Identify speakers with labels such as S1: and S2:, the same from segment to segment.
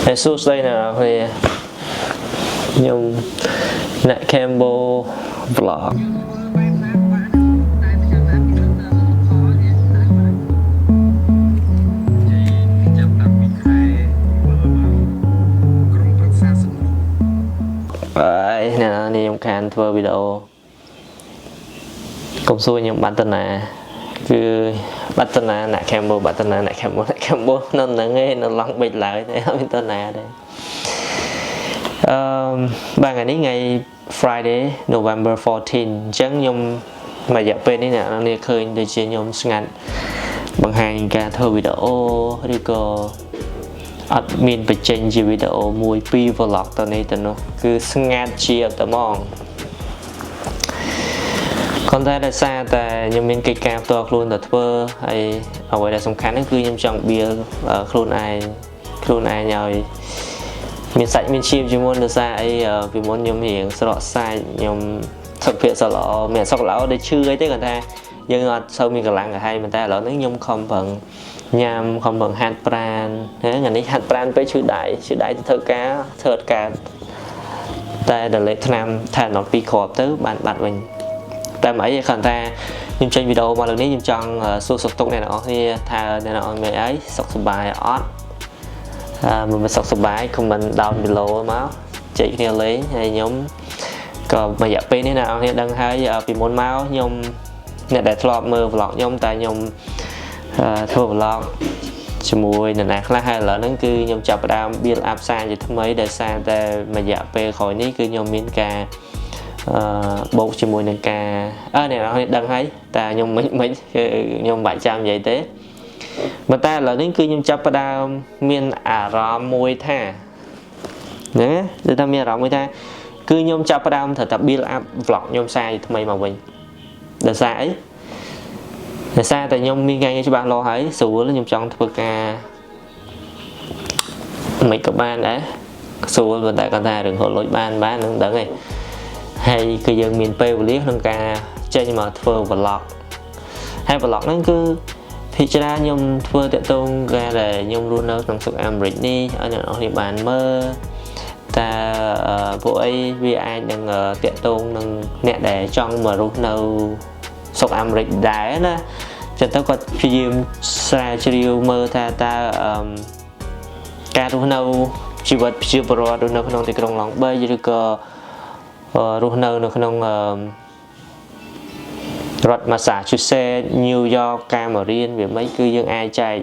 S1: Jesus đây nè thì nhung nè Cambo vlog vậy nèนี่ខ្ញុំខានធ្វើវីដេអូកុំសួរខ្ញុំបាត់តណាគឺបាត់តណាអ្នក Cambo បាត់តណាអ្នក Cambo អ្នក Cambo នៅហ្នឹងឯងនៅឡងបិចឡើយតែអត់មានតណាទេបាទថ្ងៃនេះថ្ងៃ Friday November 14 អញ្ចឹងខ្ញុំមួយរយៈពេលនេះអ្នកនាងឃើញដូចជាខ្ញុំស្ងាត់បង្ហាញការធ្វើវីដេអូឬក៏អត់មានបញ្ចេញជាវីដេអូមួយពីរ vlog ទៅនេះទៅនោះគឺស្ងាត់ជាតែហ្មងcònតែដោយសារតែខ្ញុំមានកិច្ចការផ្ទាល់ខ្លួនទៅធ្វើហើយអ្វីដែលសំខាន់ហ្នឹងគឺខ្ញុំចង់បៀលខ្លួនឯងឲ្យមានសាច់មានឈាមជាមុនដោយសារអីពីមុនខ្ញុំរៀងស្រកសាច់ខ្ញុំសុខភាពសល្អមានសុខល្អដូចឈឺអីទេគាត់ថាយើងអត់សូវមានកម្លាំងកាហាយមែនតែឥឡូវនេះខ្ញុំខំប្រឹងញ៉ាំខំប្រឹងហាត់ប្រាណថ្ងៃនេះហាត់ប្រាណពេកឈឺដៃទៅធ្វើការធ្វើអត់កើតតែដល់លេខឆ្នាំថាដល់2គ្រាប់ទៅបានបាត់វិញតែមិនអីទេគាត់ថាខ្ញុំចេញវីដេអូមកលើនេះខ្ញុំចង់សួរសុខទុក្ខអ្នកនរគ្នាថាអ្នកនរគ្នាអីសុខសប្បាយអត់មិនសុខសប្បាយ comment down below មកចែកគ្នាលេងហើយខ្ញុំក៏មួយរយៈពេលនេះអ្នកនរគ្នាដឹងហើយពីមុនមកខ្ញុំអ្នកដែលធ្លាប់មើល vlog ខ្ញុំតែខ្ញុំធ្វើ vlog ជាមួយនរណាខ្លះហើយឥឡូវហ្នឹងគឺខ្ញុំចាប់ផ្ដើម build up សារជាថ្មីដោយសារតែមួយរយៈពេលក្រោយនេះគឺខ្ញុំមានការបូកជាមួយនឹងការអ្នកនរគ្នាដឹងហើយតែខ្ញុំមិនគឺខ្ញុំមិនបាច់ចាំនិយាយទេប៉ុន្តែឥឡូវនេះគឺខ្ញុំចាប់ផ្ដើមមានអារម្មណ៍មួយថាហ្នឹងគឺថាមានអារម្មណ៍មួយថាគឺខ្ញុំចាប់ផ្ដើមត្រូវតែ build up vlog ខ្ញុំសារថ្មីមកវិញដោយសារអីដោយសារតែខ្ញុំមានការងារច្បាស់លាស់ហើយស្រួលខ្ញុំចង់ធ្វើការមិនក៏បានដែរស្រួលប៉ុន្តែគាត់ថារឿងហូរលុយបាននឹងដឹងឯងហើយគឺយើងមានពេលវេលាក្នុងការចេញមកធ្វើ vlog ហើយ vlog ហ្នឹងគឺភាគច្រើនខ្ញុំធ្វើតាក់ទងការដែលខ្ញុំរស់នៅក្នុងស្រុកអាមេរិកនេះឲ្យអ្នកនរគ្នាបានមើលតែពួកអីវាអាចនឹងតាក់ទងនឹងអ្នកដែលចង់មករស់នៅស្រុកអាមេរិកដែរណាចឹងទៅគាត់ព្យាយាមស្រាវជ្រាវមើលថាតើការរស់នៅជីវិតប្រជាពលរដ្ឋរស់នៅក្នុងទីក្រុងឡុងបីឬក៏រស់នៅក្នុងរដ្ឋ Massachusetts New York ការមករៀនវាមិនគឺយើងអាចចែក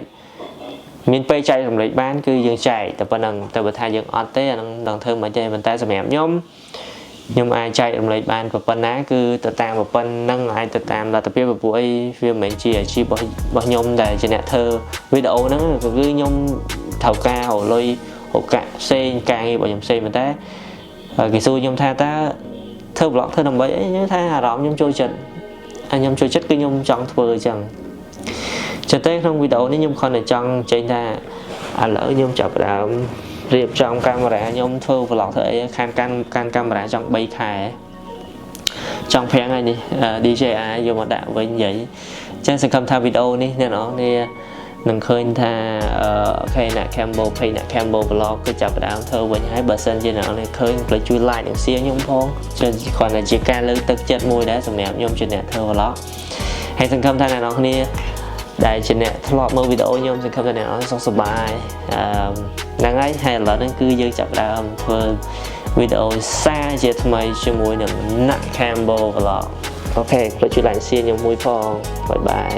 S1: មានពេលចែករំលែកបានគឺយើងចែកតែប៉ុណ្្នឹងតែបើថាយើងអត់ទេអានឹងដល់ធ្វើមិនទេប៉ុន្តែសម្រាប់ខ្ញុំអាចចែករំលែកបានប៉ុណ្ណាគឺទៅតាមប៉ុណ្ណឹងអាចទៅតាមលទ្ធភាពព្រោះអីវាមិនមែនជាអាជីពរបស់ខ្ញុំដែលជាអ្នកធ្វើវីដេអូហ្នឹងគឺខ្ញុំត្រូវការរលុយឱកាសផ្សេងការងាររបស់ខ្ញុំផ្សេងប៉ុន្តែគេសួរខ្ញុំថាតើធ្វើ vlog ធ្វើដើម្បីអីខ្ញុំថាអារម្មណ៍ខ្ញុំចូលចិត្តខ្ញុំចូលចិត្តគឺខ្ញុំចង់ធ្វើអញ្ចឹងចឹងតែក្នុងវីដេអូនេះខ្ញុំគ្រាន់តែចង់ចេញថាឥឡូវខ្ញុំចាប់ផ្ដើមរៀបចំកាមេរ៉ាខ្ញុំធ្វើ vlog ធ្វើអីខានកាន់កាមេរ៉ាចង់3ខែចង់ប្រាំងហើយនេះ DJI យកមកដាក់វិញនិយាយចឹងសង្ឃឹមថាវីដេអូនេះអ្នកនរគ្នានឹងឃើញថាអូខេអ្នក Cambo page អ្នក Cambo vlog គឺចាប់ផ្ដើមធ្វើវិញហើយបើសិនជាអ្នកនរគ្នាឃើញផ្លេចជួយ like និង share ខ្ញុំផងចឹងគ្រាន់តែជាការលើកទឹកចិត្តមួយដែរសម្រាប់ខ្ញុំជាអ្នកធ្វើ vlog ហើយសង្ឃឹមថាអ្នកនរគ្នាដែលជាអ្នកធ្លាប់មើលវីដេអូខ្ញុំសង្ឃឹមថាអ្នកនរសុខសប្បាយហ្នឹងហើយឥឡូវហ្នឹងគឺយើងចាប់ផ្ដើមធ្វើវីដេអូសារជាថ្មីជាមួយនឹងអ្នក Cambo vlog អូខេផ្លេចជួយ like share ខ្ញុំមួយផងបាយបាយ